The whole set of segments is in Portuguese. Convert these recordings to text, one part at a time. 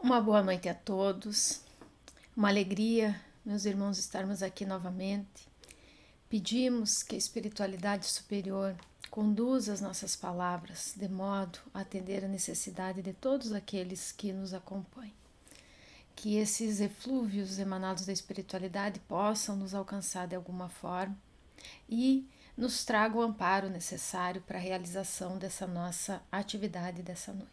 Uma boa noite a todos, uma alegria, meus irmãos, estarmos aqui novamente. Pedimos que a espiritualidade superior conduza as nossas palavras de modo a atender a necessidade de todos aqueles que nos acompanham. Que esses eflúvios emanados da espiritualidade possam nos alcançar de alguma forma e nos tragam o amparo necessário para a realização dessa nossa atividade dessa noite.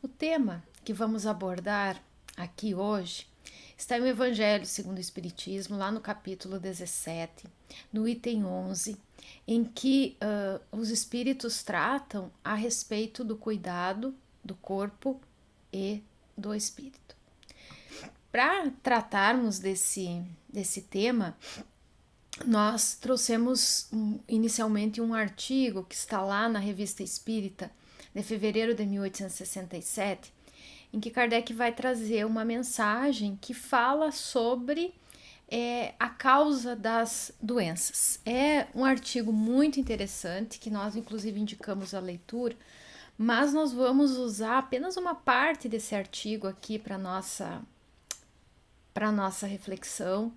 O tema que vamos abordar aqui hoje está no Evangelho segundo o Espiritismo, lá no capítulo 17, no item 11, em que os Espíritos tratam a respeito do cuidado do corpo e do espírito. Para tratarmos desse tema, nós trouxemos inicialmente um artigo que está lá na Revista Espírita, de fevereiro de 1867, em que Kardec vai trazer uma mensagem que fala sobre a causa das doenças. É um artigo muito interessante, que nós inclusive indicamos a leitura, mas nós vamos usar apenas uma parte desse artigo aqui para nossa reflexão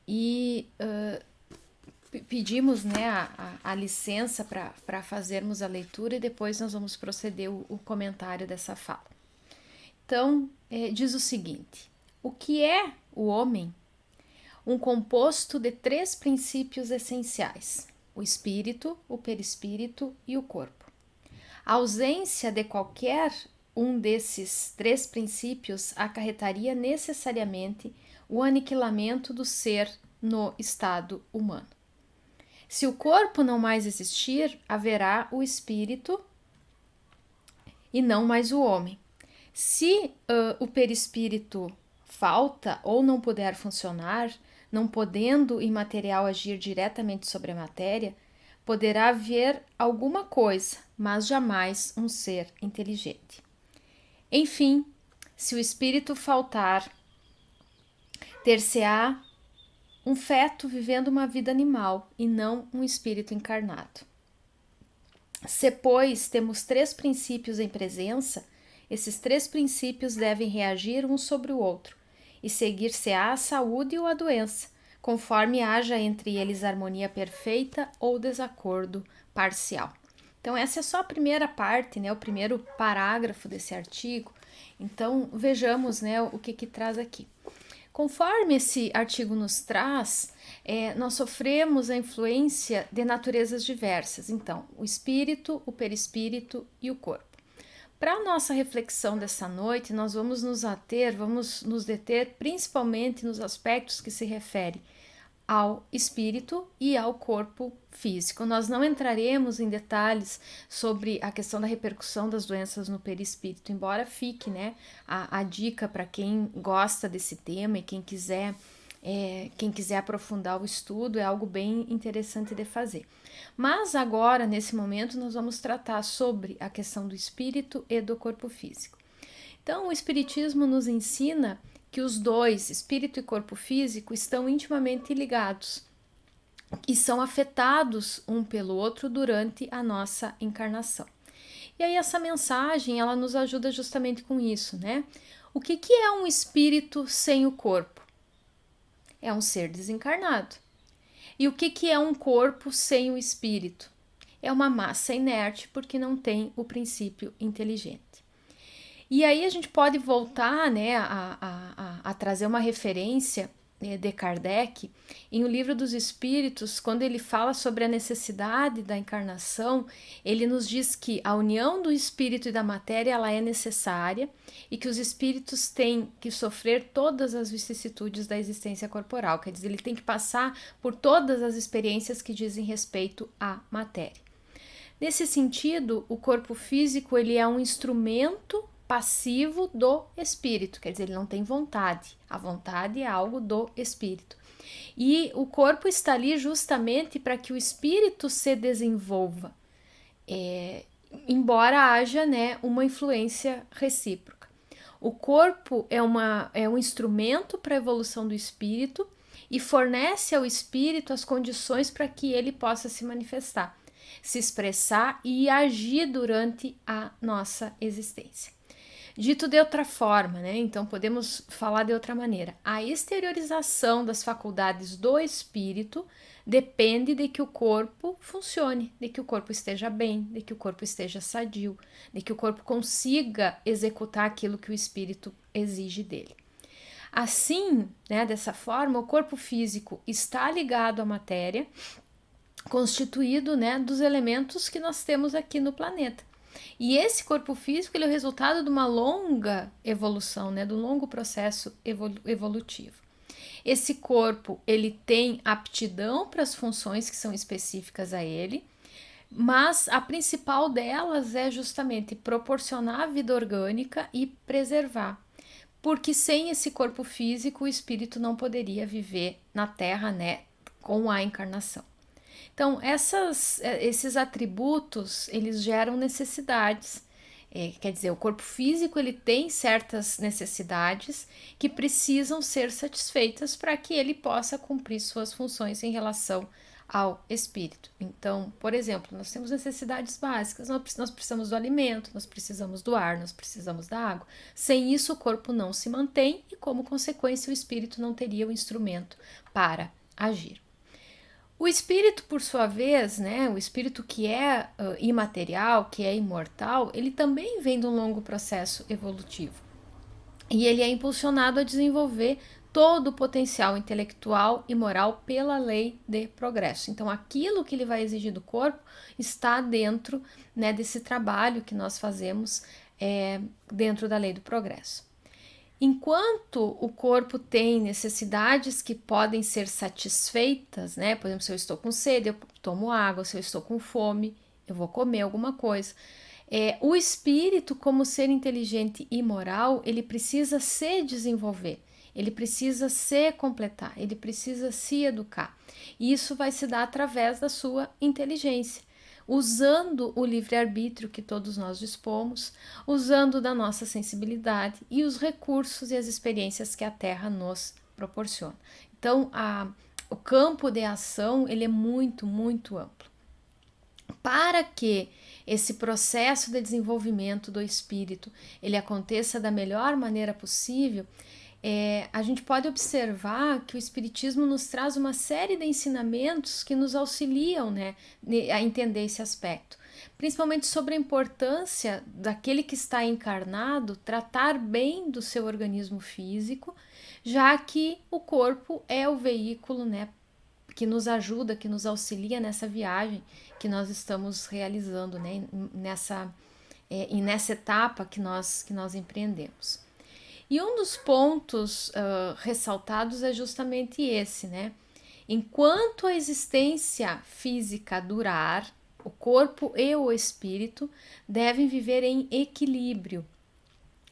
e pedimos, né, a licença para fazermos a leitura e depois nós vamos proceder o comentário dessa fala. Então, diz o seguinte: o que é o homem? Um composto de 3 princípios essenciais: o espírito, o perispírito e o corpo. A ausência de qualquer um desses 3 princípios acarretaria necessariamente o aniquilamento do ser no estado humano. Se o corpo não mais existir, haverá o espírito e não mais o homem. Se o perispírito falta ou não puder funcionar, não podendo o imaterial agir diretamente sobre a matéria, poderá haver alguma coisa, mas jamais um ser inteligente. Enfim, se o espírito faltar, ter-se-á um feto vivendo uma vida animal e não um espírito encarnado. Se, pois, temos 3 princípios em presença, esses 3 princípios devem reagir um sobre o outro e seguir-se-á a saúde ou a doença, conforme haja entre eles harmonia perfeita ou desacordo parcial. Então essa é só a primeira parte, né, o primeiro parágrafo desse artigo. Então vejamos, né, o que traz aqui. Conforme esse artigo nos traz, nós sofremos a influência de naturezas diversas. Então, o espírito, o perispírito e o corpo. Para a nossa reflexão dessa noite, nós vamos nos deter principalmente nos aspectos que se referem ao espírito e ao corpo físico. Nós não entraremos em detalhes sobre a questão da repercussão das doenças no perispírito, embora fique, né, a dica para quem gosta desse tema e quem quiser aprofundar o estudo, é algo bem interessante de fazer. Mas agora, nesse momento, nós vamos tratar sobre a questão do espírito e do corpo físico. Então, o Espiritismo nos ensina que os dois, espírito e corpo físico, estão intimamente ligados e são afetados um pelo outro durante a nossa encarnação. E aí essa mensagem, ela nos ajuda justamente com isso, né? O que é um espírito sem o corpo? É um ser desencarnado. E o que é um corpo sem o espírito? É uma massa inerte porque não tem o princípio inteligente. E aí a gente pode voltar, né, a trazer uma referência de Kardec em O Livro dos Espíritos, quando ele fala sobre a necessidade da encarnação. Ele nos diz que a união do espírito e da matéria, ela é necessária e que os espíritos têm que sofrer todas as vicissitudes da existência corporal, quer dizer, ele tem que passar por todas as experiências que dizem respeito à matéria. Nesse sentido, o corpo físico, ele é um instrumento passivo do espírito, quer dizer, ele não tem vontade. A vontade é algo do espírito. E o corpo está ali justamente para que o espírito se desenvolva, embora haja, né, uma influência recíproca. O corpo é um instrumento para a evolução do espírito e fornece ao espírito as condições para que ele possa se manifestar, se expressar e agir durante a nossa existência. Dito de outra forma, né? Então podemos falar de outra maneira. A exteriorização das faculdades do espírito depende de que o corpo funcione, de que o corpo esteja bem, de que o corpo esteja sadio, de que o corpo consiga executar aquilo que o espírito exige dele. Assim, né, dessa forma, o corpo físico está ligado à matéria, constituído, né, dos elementos que nós temos aqui no planeta. E esse corpo físico ele é o resultado de uma longa evolução, né, de um longo processo evolutivo. Esse corpo ele tem aptidão para as funções que são específicas a ele, mas a principal delas é justamente proporcionar a vida orgânica e preservar. Porque sem esse corpo físico, o espírito não poderia viver na Terra, né, com a encarnação. Então, esses atributos, eles geram necessidades. Quer dizer, o corpo físico ele tem certas necessidades que precisam ser satisfeitas para que ele possa cumprir suas funções em relação ao espírito. Então, por exemplo, nós temos necessidades básicas, nós precisamos do alimento, nós precisamos do ar, nós precisamos da água. Sem isso, o corpo não se mantém e, como consequência, o espírito não teria o instrumento para agir. O espírito, por sua vez, né, o espírito que é imaterial, que é imortal, ele também vem de um longo processo evolutivo. E ele é impulsionado a desenvolver todo o potencial intelectual e moral pela lei de progresso. Então, aquilo que ele vai exigir do corpo está dentro, né, desse trabalho que nós fazemos dentro da lei do progresso. Enquanto o corpo tem necessidades que podem ser satisfeitas, né? Por exemplo, se eu estou com sede, eu tomo água, se eu estou com fome, eu vou comer alguma coisa. O espírito, como ser inteligente e moral, ele precisa se desenvolver, ele precisa se completar, ele precisa se educar. E isso vai se dar através da sua inteligência, usando o livre-arbítrio que todos nós dispomos, usando da nossa sensibilidade e os recursos e as experiências que a Terra nos proporciona. Então, o campo de ação ele é muito, muito amplo. Para que esse processo de desenvolvimento do espírito ele aconteça da melhor maneira possível, a gente pode observar que o Espiritismo nos traz uma série de ensinamentos que nos auxiliam, né, a entender esse aspecto. Principalmente sobre a importância daquele que está encarnado tratar bem do seu organismo físico, já que o corpo é o veículo, né, que nos ajuda, que nos auxilia nessa viagem que nós estamos realizando, né, nessa etapa que nós empreendemos. E um dos pontos ressaltados é justamente esse, né? Enquanto a existência física durar, o corpo e o espírito devem viver em equilíbrio,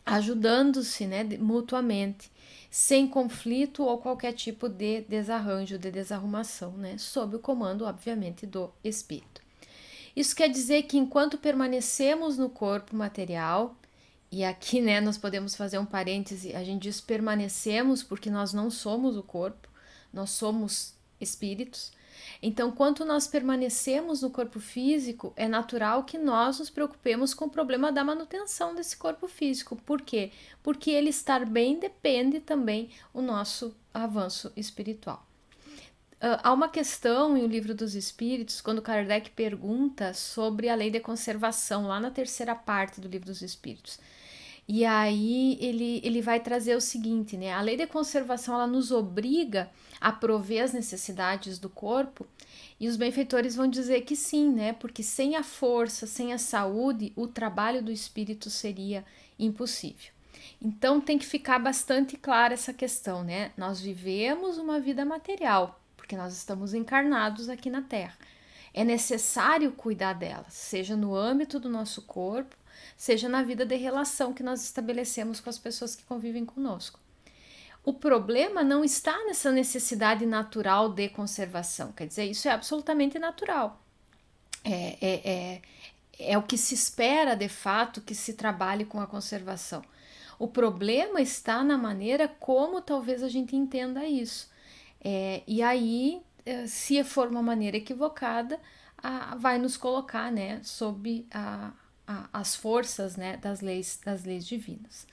ajudando-se, né, mutuamente, sem conflito ou qualquer tipo de desarranjo, de desarrumação, né, sob o comando, obviamente, do espírito. Isso quer dizer que enquanto permanecemos no corpo material, e aqui, né, nós podemos fazer um parêntese, a gente diz permanecemos porque nós não somos o corpo, nós somos espíritos. Então, quanto nós permanecemos no corpo físico, é natural que nós nos preocupemos com o problema da manutenção desse corpo físico. Por quê? Porque ele estar bem depende também o nosso avanço espiritual. Há uma questão em O Livro dos Espíritos, quando Kardec pergunta sobre a lei de conservação, lá na terceira parte do Livro dos Espíritos. E aí ele vai trazer o seguinte, né? A lei de conservação ela nos obriga a prover as necessidades do corpo, e os benfeitores vão dizer que sim, né? Porque sem a força, sem a saúde, o trabalho do espírito seria impossível. Então tem que ficar bastante clara essa questão, né? Nós vivemos uma vida material, porque nós estamos encarnados aqui na Terra. É necessário cuidar dela, seja no âmbito do nosso corpo, seja na vida de relação que nós estabelecemos com as pessoas que convivem conosco. O problema não está nessa necessidade natural de conservação, quer dizer, isso é absolutamente natural. É o que se espera de fato que se trabalhe com a conservação. O problema está na maneira como talvez a gente entenda isso. E aí, se for uma maneira equivocada, vai nos colocar, né, sob as forças, né, das leis divinas.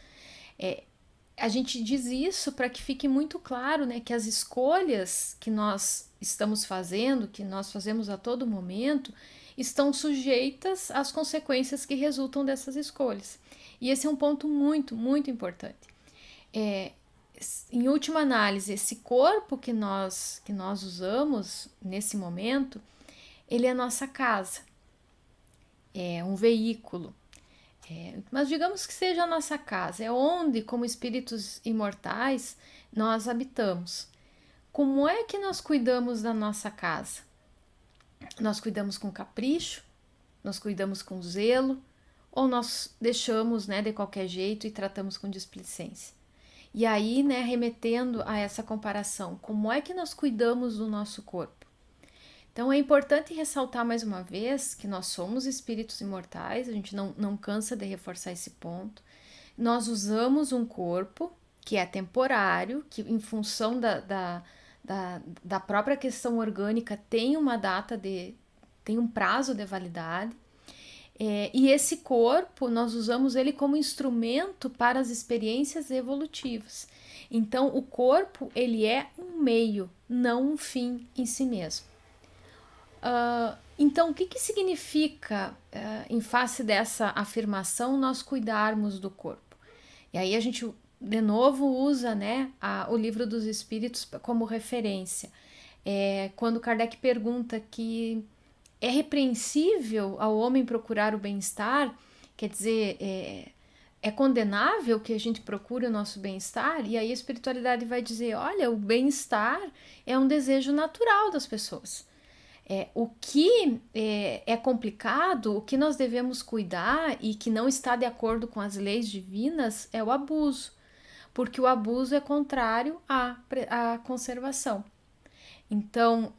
A gente diz isso para que fique muito claro, né, que as escolhas que nós estamos fazendo, que nós fazemos a todo momento, estão sujeitas às consequências que resultam dessas escolhas. E esse é um ponto muito, muito importante. Em última análise, esse corpo que nós usamos nesse momento, ele é nossa casa, é um veículo. Mas digamos que seja a nossa casa, é onde, como espíritos imortais, nós habitamos. Como é que nós cuidamos da nossa casa? Nós cuidamos com capricho? Nós cuidamos com zelo? Ou nós deixamos, né, de qualquer jeito e tratamos com displicência? E aí, né, remetendo a essa comparação, como é que nós cuidamos do nosso corpo? Então é importante ressaltar mais uma vez que nós somos espíritos imortais, a gente não cansa de reforçar esse ponto. Nós usamos um corpo que é temporário, que em função da própria questão orgânica tem uma data tem um prazo de validade. E esse corpo, nós usamos ele como instrumento para as experiências evolutivas. Então o corpo, ele é um meio, não um fim em si mesmo. Então, o que significa, em face dessa afirmação, nós cuidarmos do corpo? E aí a gente, de novo, usa, né, o Livro dos Espíritos como referência. Quando Kardec pergunta que é repreensível ao homem procurar o bem-estar, quer dizer, é condenável que a gente procure o nosso bem-estar? E aí a espiritualidade vai dizer, olha, o bem-estar é um desejo natural das pessoas. O que é complicado, o que nós devemos cuidar e que não está de acordo com as leis divinas é o abuso, porque o abuso é contrário à conservação. Então,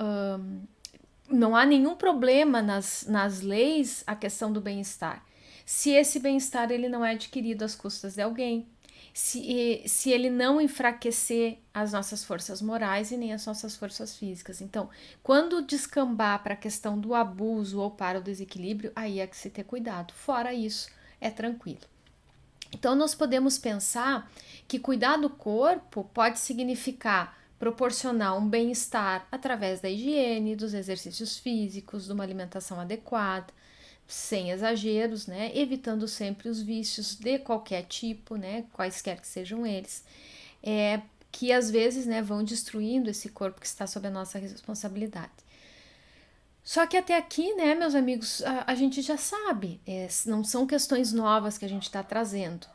não há nenhum problema nas leis a questão do bem-estar. Se esse bem-estar ele não é adquirido às custas de alguém, se ele não enfraquecer as nossas forças morais e nem as nossas forças físicas. Então, quando descambar para a questão do abuso ou para o desequilíbrio, aí é que se ter cuidado. Fora isso, é tranquilo. Então, nós podemos pensar que cuidar do corpo pode significar proporcionar um bem-estar através da higiene, dos exercícios físicos, de uma alimentação adequada, sem exageros, né? Evitando sempre os vícios de qualquer tipo, né? Quaisquer que sejam eles, que às vezes, né, vão destruindo esse corpo que está sob a nossa responsabilidade. Só que até aqui, né, meus amigos, a gente já sabe, não são questões novas que a gente está trazendo.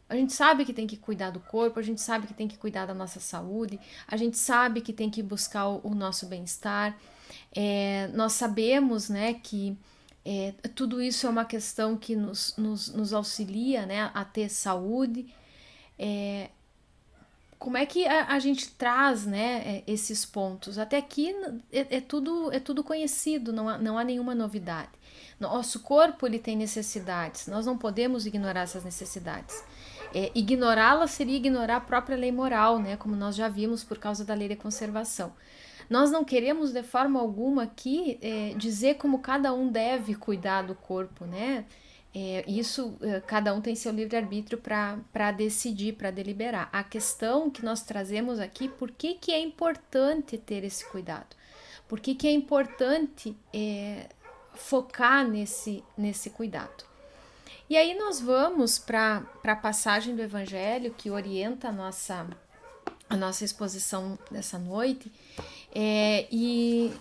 A gente sabe que tem que cuidar do corpo, a gente sabe que tem que cuidar da nossa saúde, a gente sabe que tem que buscar o nosso bem-estar. Nós sabemos, né, que tudo isso é uma questão que nos auxilia, né, a ter saúde. Como é que a gente traz, né, esses pontos? Até aqui é tudo conhecido, não há nenhuma novidade. Nosso corpo ele tem necessidades, nós não podemos ignorar essas necessidades. Ignorá-las seria ignorar a própria lei moral, né, como nós já vimos por causa da lei de conservação. Nós não queremos de forma alguma aqui dizer como cada um deve cuidar do corpo, né? Cada um tem seu livre-arbítrio para decidir, para deliberar. A questão que nós trazemos aqui, por que é importante ter esse cuidado? Por que é importante focar nesse cuidado? E aí nós vamos para a passagem do Evangelho que orienta a nossa exposição dessa noite, e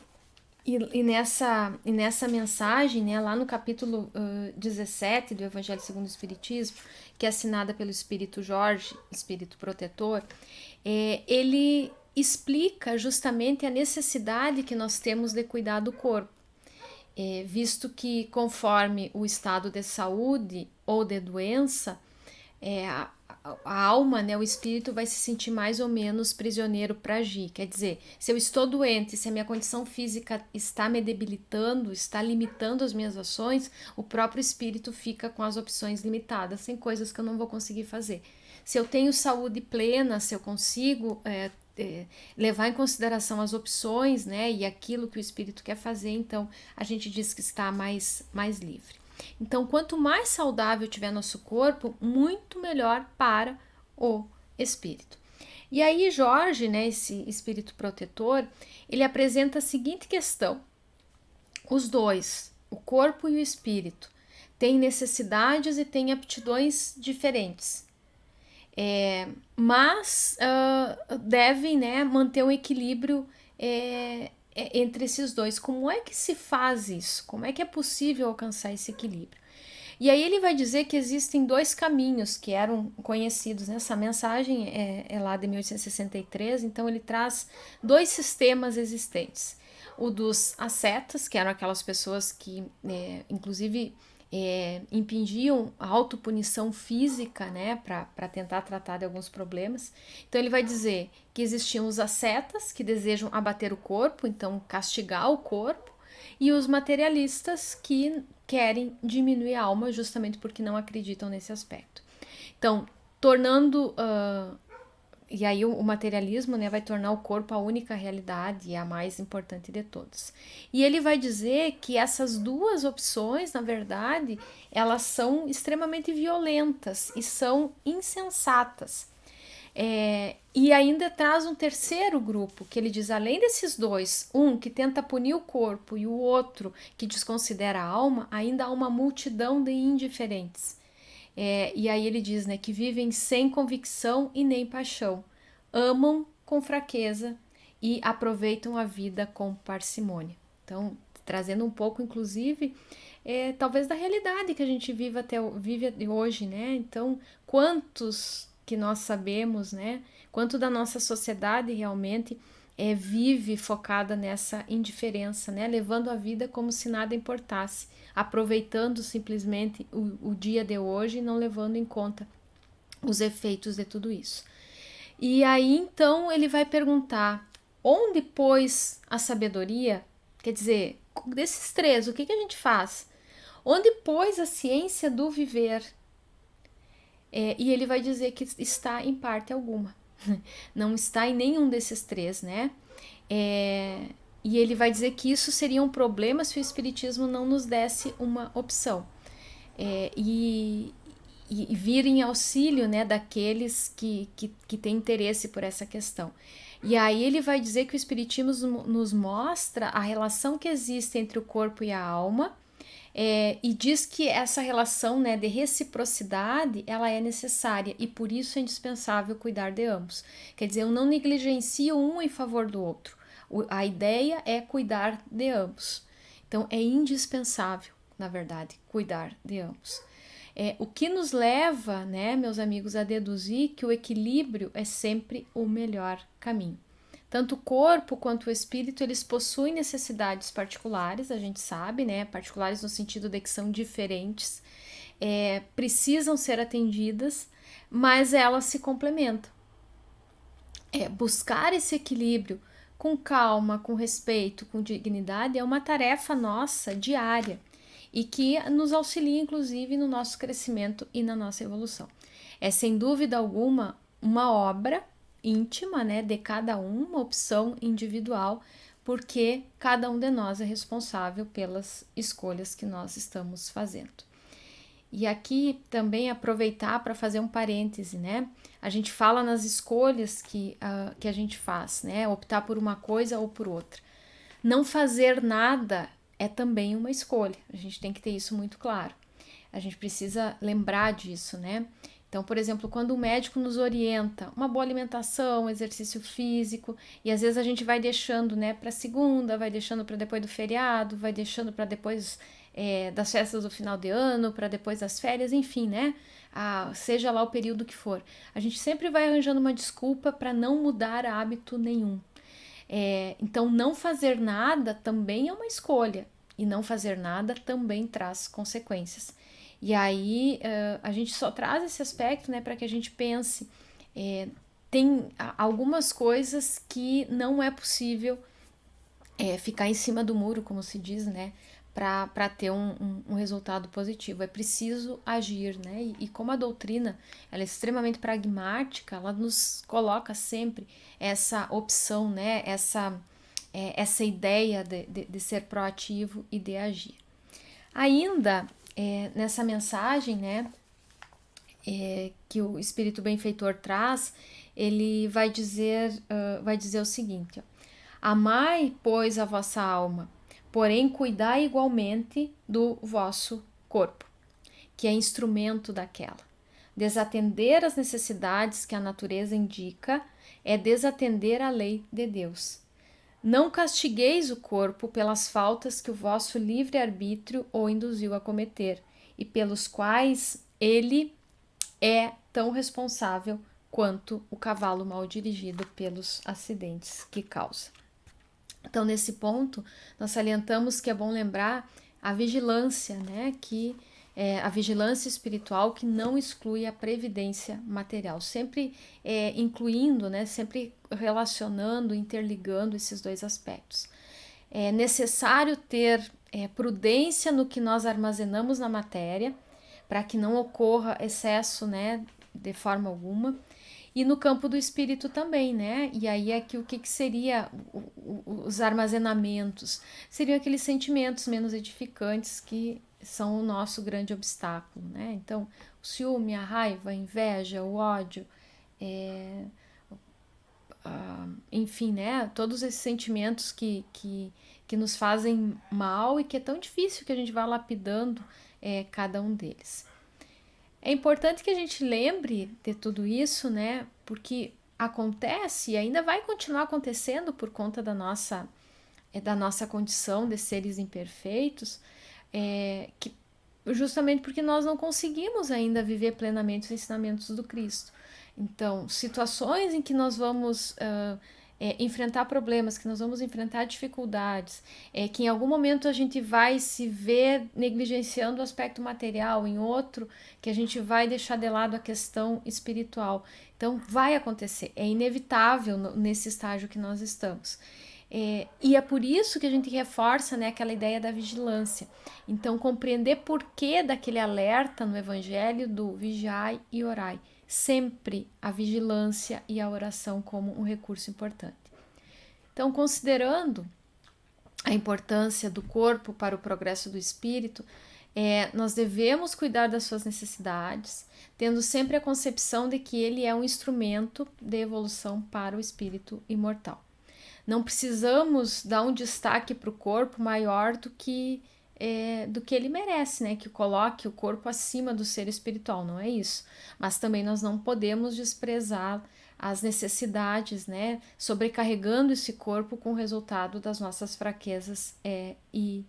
nessa mensagem, né, lá no capítulo 17 do Evangelho segundo o Espiritismo, que é assinada pelo Espírito Jorge, Espírito Protetor, ele explica justamente a necessidade que nós temos de cuidar do corpo, visto que conforme o estado de saúde ou de doença, a alma, né, o espírito vai se sentir mais ou menos prisioneiro para agir. Quer dizer, se eu estou doente, se a minha condição física está me debilitando, está limitando as minhas ações, o próprio espírito fica com as opções limitadas, tem coisas que eu não vou conseguir fazer. Se eu tenho saúde plena, se eu consigo levar em consideração as opções, né, e aquilo que o espírito quer fazer, então a gente diz que está mais livre. Então, quanto mais saudável tiver nosso corpo, muito melhor para o espírito. E aí Jorge, né, esse espírito protetor, ele apresenta a seguinte questão: os dois, o corpo e o espírito, têm necessidades e têm aptidões diferentes, mas devem, né, manter um equilíbrio entre esses dois. Como é que se faz isso? Como é que é possível alcançar esse equilíbrio? E aí ele vai dizer que existem dois caminhos que eram conhecidos. Essa mensagem é lá de 1863, então ele traz dois sistemas existentes. O dos ascetas, que eram aquelas pessoas que, inclusive, impingiam a autopunição física, né, para tentar tratar de alguns problemas. Então ele vai dizer que existiam os ascetas, que desejam abater o corpo, então castigar o corpo, e os materialistas, que querem diminuir a alma justamente porque não acreditam nesse aspecto. Então, tornando e aí o materialismo, né, vai tornar o corpo a única realidade e a mais importante de todas. E ele vai dizer que essas duas opções, na verdade, elas são extremamente violentas e são insensatas. E ainda traz um terceiro grupo, que ele diz, além desses dois, um que tenta punir o corpo e o outro que desconsidera a alma, ainda há uma multidão de indiferentes. E aí ele diz, né, que vivem sem convicção e nem paixão, amam com fraqueza e aproveitam a vida com parcimônia. Então, trazendo um pouco, inclusive, talvez da realidade que a gente vive hoje, né? Então, quantos que nós sabemos, né? Quanto da nossa sociedade realmente vive focada nessa indiferença, né? Levando a vida como se nada importasse, aproveitando simplesmente o dia de hoje e não levando em conta os efeitos de tudo isso. E aí então ele vai perguntar: onde pôs a sabedoria? Quer dizer, desses três, o que a gente faz? Onde pôs a ciência do viver? E ele vai dizer que está em parte alguma. Não está em nenhum desses três, né? E ele vai dizer que isso seria um problema se o Espiritismo não nos desse uma opção. E vir em auxílio, né, daqueles que têm interesse por essa questão. E aí ele vai dizer que o Espiritismo nos mostra a relação que existe entre o corpo e a alma, e diz que essa relação, né, de reciprocidade, ela é necessária e por isso é indispensável cuidar de ambos. Quer dizer, eu não negligencio um em favor do outro. A ideia é cuidar de ambos. Então, é indispensável, na verdade, cuidar de ambos. O que nos leva, né, meus amigos, a deduzir que o equilíbrio é sempre o melhor caminho. Tanto o corpo quanto o espírito, eles possuem necessidades particulares, a gente sabe, né, particulares no sentido de que são diferentes, precisam ser atendidas, mas elas se complementam. Buscar esse equilíbrio com calma, com respeito, com dignidade, é uma tarefa nossa diária e que nos auxilia, inclusive, no nosso crescimento e na nossa evolução. É, sem dúvida alguma, uma obra íntima, né, de cada um, uma opção individual, porque cada um de nós é responsável pelas escolhas que nós estamos fazendo. E aqui também aproveitar para fazer um parêntese, né? A gente fala nas escolhas que a gente faz, né? Optar por uma coisa ou por outra. Não fazer nada é também uma escolha. A gente tem que ter isso muito claro. A gente precisa lembrar disso, né? Então, por exemplo, quando o médico nos orienta uma boa alimentação, exercício físico, e às vezes a gente vai deixando, né, para segunda, vai deixando para depois do feriado, vai deixando para depois das festas do final de ano, para depois das férias, enfim, né? Seja lá o período que for. A gente sempre vai arranjando uma desculpa para não mudar hábito nenhum. Então, não fazer nada também é uma escolha, e não fazer nada também traz consequências. E aí a gente só traz esse aspecto, né, para que a gente pense. Tem algumas coisas que não é possível ficar em cima do muro, como se diz, né, para ter um resultado positivo. É preciso agir, né? E como a doutrina ela é extremamente pragmática, ela nos coloca sempre essa opção, né? Essa ideia de ser proativo e de agir. Ainda nessa mensagem, né, que o Espírito Benfeitor traz, ele vai dizer o seguinte: ó, amai, pois, a vossa alma, porém cuidai igualmente do vosso corpo, que é instrumento daquela. Desatender as necessidades que a natureza indica é desatender a lei de Deus. Não castigueis o corpo pelas faltas que o vosso livre-arbítrio o induziu a cometer, e pelos quais ele é tão responsável quanto o cavalo mal dirigido pelos acidentes que causa. Então, nesse ponto, nós salientamos que é bom lembrar a vigilância, né, que a vigilância espiritual que não exclui a previdência material, sempre incluindo, né, sempre relacionando, interligando esses dois aspectos. É necessário ter prudência no que nós armazenamos na matéria, para que não ocorra excesso, né, de forma alguma. E no campo do espírito também, né? E aí aqui o que seria os armazenamentos? Seriam aqueles sentimentos menos edificantes que são o nosso grande obstáculo, né? Então, o ciúme, a raiva, a inveja, o ódio, enfim, né? Todos esses sentimentos que nos fazem mal e que é tão difícil que a gente vá lapidando cada um deles. É importante que a gente lembre de tudo isso, né? Porque acontece e ainda vai continuar acontecendo por conta da nossa condição de seres imperfeitos, que justamente porque nós não conseguimos ainda viver plenamente os ensinamentos do Cristo. Então, situações em que nós vamos enfrentar problemas, que nós vamos enfrentar dificuldades, que em algum momento a gente vai se ver negligenciando o aspecto material, em outro que a gente vai deixar de lado a questão espiritual. Então, vai acontecer, é inevitável nesse estágio que nós estamos. E é por isso que a gente reforça, né, aquela ideia da vigilância. Então, compreender por que daquele alerta no Evangelho do vigiai e orai. Sempre a vigilância e a oração como um recurso importante. Então, considerando a importância do corpo para o progresso do espírito, nós devemos cuidar das suas necessidades, tendo sempre a concepção de que ele é um instrumento de evolução para o espírito imortal. Não precisamos dar um destaque para o corpo maior do que ele merece, né? Que coloque o corpo acima do ser espiritual, não é isso. Mas também nós não podemos desprezar as necessidades, né? Sobrecarregando esse corpo com o resultado das nossas fraquezas e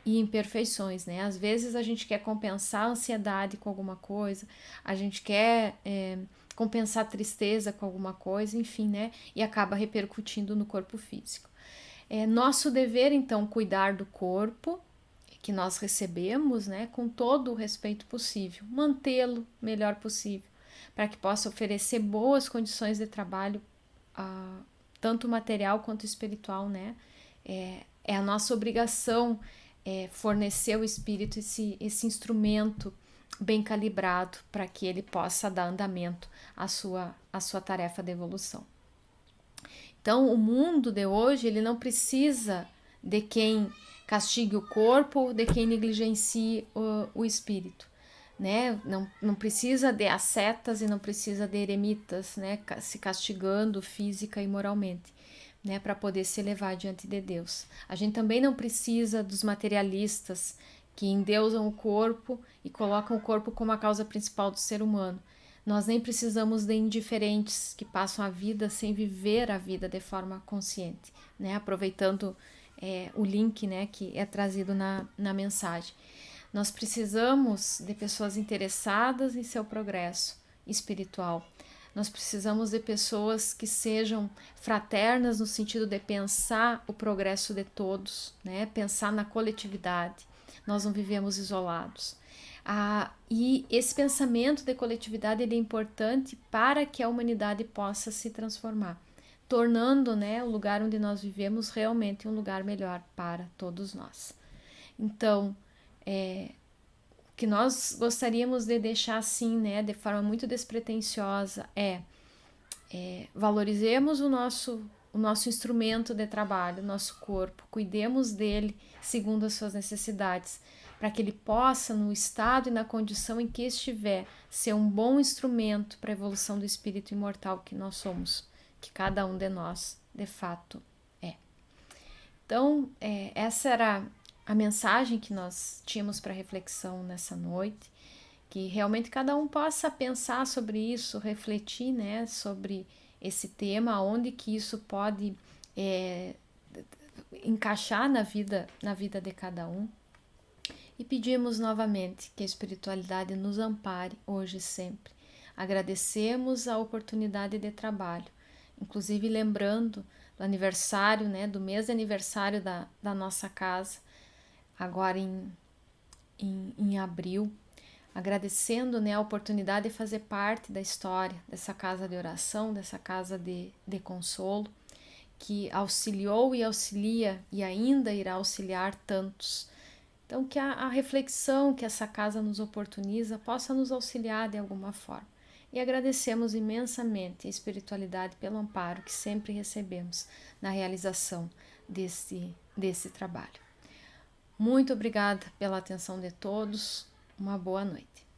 imperfeições, né? Às vezes a gente quer compensar a ansiedade com alguma coisa, a gente quer compensar a tristeza com alguma coisa, enfim, né? E acaba repercutindo no corpo físico. É nosso dever, então, cuidar do corpo que nós recebemos, né? Com todo o respeito possível, mantê-lo melhor possível, para que possa oferecer boas condições de trabalho, tanto material quanto espiritual, né? É a nossa obrigação fornecer ao espírito esse instrumento bem calibrado para que ele possa dar andamento à sua tarefa de evolução. Então, o mundo de hoje ele não precisa de quem castigue o corpo, de quem negligencie o espírito, né? Não precisa de ascetas e não precisa de eremitas, né? Se castigando física e moralmente, né, para poder se elevar diante de Deus. A gente também não precisa dos materialistas que endeusam o corpo e colocam o corpo como a causa principal do ser humano. Nós nem precisamos de indiferentes que passam a vida sem viver a vida de forma consciente, né, aproveitando o link, né, que é trazido na mensagem. Nós precisamos de pessoas interessadas em seu progresso espiritual. Nós precisamos de pessoas que sejam fraternas no sentido de pensar o progresso de todos, né? Pensar na coletividade. Nós não vivemos isolados. E esse pensamento de coletividade ele é importante para que a humanidade possa se transformar, tornando, né, o lugar onde nós vivemos realmente um lugar melhor para todos nós. Então, que nós gostaríamos de deixar assim, né, de forma muito despretensiosa, valorizemos o nosso instrumento de trabalho, o nosso corpo, cuidemos dele segundo as suas necessidades, para que ele possa, no estado e na condição em que estiver, ser um bom instrumento para a evolução do espírito imortal que nós somos, que cada um de nós, de fato, é. Então, essa era a mensagem que nós tínhamos para reflexão nessa noite, que realmente cada um possa pensar sobre isso, refletir, né, sobre esse tema, onde que isso pode encaixar na vida de cada um. E pedimos novamente que a espiritualidade nos ampare hoje e sempre. Agradecemos a oportunidade de trabalho, inclusive lembrando do aniversário, né, do mês de aniversário da nossa casa, agora em abril, agradecendo, né, a oportunidade de fazer parte da história dessa casa de oração, dessa casa de consolo, que auxiliou e auxilia e ainda irá auxiliar tantos. Então, que a reflexão que essa casa nos oportuniza possa nos auxiliar de alguma forma. E agradecemos imensamente a espiritualidade pelo amparo que sempre recebemos na realização desse trabalho. Muito obrigada pela atenção de todos. Uma boa noite.